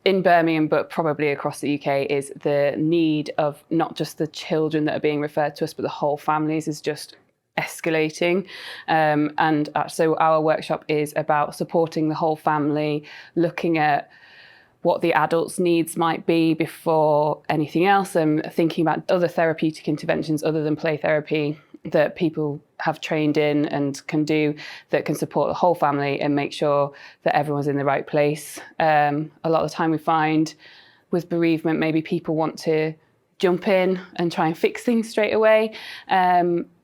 in Birmingham, but probably across the UK, is the need of not just the children that are being referred to us, but the whole families is just escalating. So our workshop is about supporting the whole family, looking at what the adults' needs might be before anything else, and thinking about other therapeutic interventions other than play therapy that people have trained in and can do that can support the whole family and make sure that everyone's in the right place. A lot of the time we find with bereavement, maybe people want to jump in and try and fix things straight away.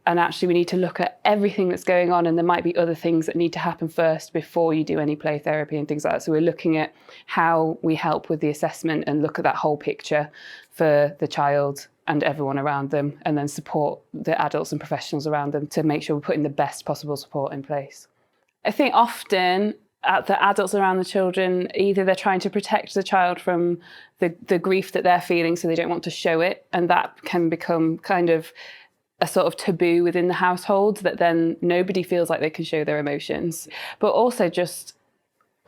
And actually we need to look at everything that's going on, and there might be other things that need to happen first before you do any play therapy and things like that. So we're looking at how we help with the assessment and look at that whole picture for the child and everyone around them, and then support the adults and professionals around them to make sure we're putting the best possible support in place. I think often the adults around the children, either they're trying to protect the child from the grief that they're feeling, so they don't want to show it, and that can become kind of a sort of taboo within the household, that then nobody feels like they can show their emotions. But also just,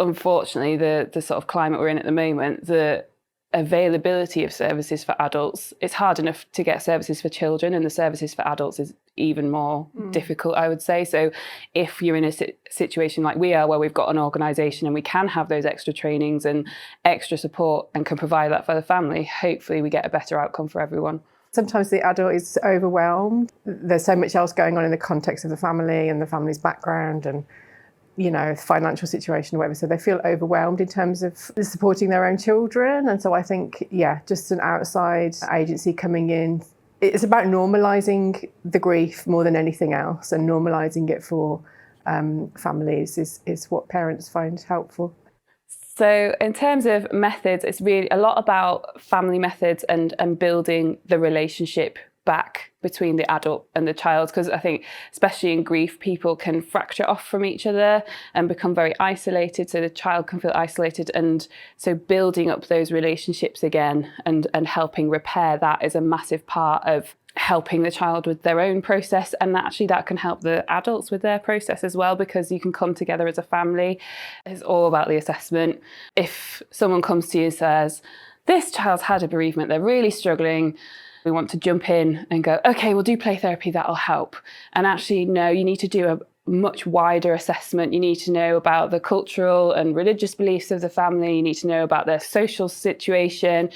unfortunately, the sort of climate we're in at the moment, the availability of services for adults, it's hard enough to get services for children, and the services for adults is even more difficult, I would say. So if you're in a situation like we are, where we've got an organisation and we can have those extra trainings and extra support and can provide that for the family, hopefully we get a better outcome for everyone. Sometimes the adult is overwhelmed. There's so much else going on in the context of the family and the family's background and, you know, financial situation or whatever. So they feel overwhelmed in terms of supporting their own children. And so I think, just an outside agency coming in, it's about normalising the grief more than anything else, and normalising it for families is what parents find helpful. So in terms of methods, it's really a lot about family methods and building the relationship back between the adult and the child, because I think especially in grief people can fracture off from each other and become very isolated, so the child can feel isolated, and so building up those relationships again and helping repair that is a massive part of helping the child with their own process, and actually that can help the adults with their process as well, because you can come together as a family. It's all about the assessment. If someone comes to you and says, this child's had a bereavement, they're really struggling, we want to jump in and go, okay, we'll do play therapy, that'll help. And actually, no, you need to do a much wider assessment. You need to know about the cultural and religious beliefs of the family. You need to know about their social situation,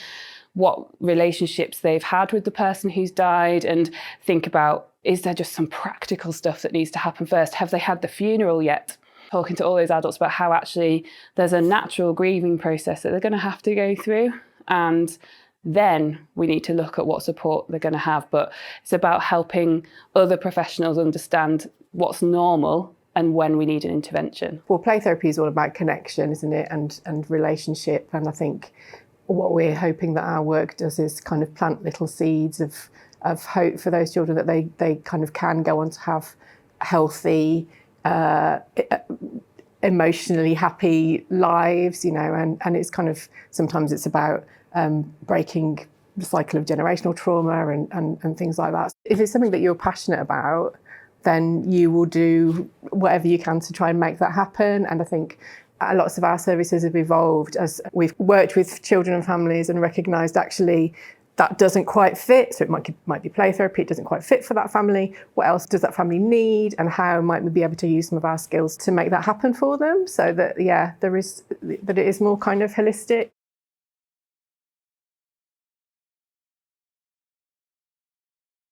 what relationships they've had with the person who's died, and think about, is there just some practical stuff that needs to happen first? Have they had the funeral yet? Talking to all those adults about how actually there's a natural grieving process that they're going to have to go through, and then we need to look at what support they're going to have. But it's about helping other professionals understand what's normal and when we need an intervention. Well, play therapy is all about connection, isn't it, and relationship, and I think what we're hoping that our work does is kind of plant little seeds of hope for those children, that they kind of can go on to have healthy, emotionally happy lives, you know, and it's kind of, sometimes it's about breaking the cycle of generational trauma and things like that. If it's something that you're passionate about, then you will do whatever you can to try and make that happen. And I think lots of our services have evolved as we've worked with children and families and recognised actually that doesn't quite fit. So it might be play therapy, it doesn't quite fit for that family. What else does that family need, and how might we be able to use some of our skills to make that happen for them, so that it is more kind of holistic.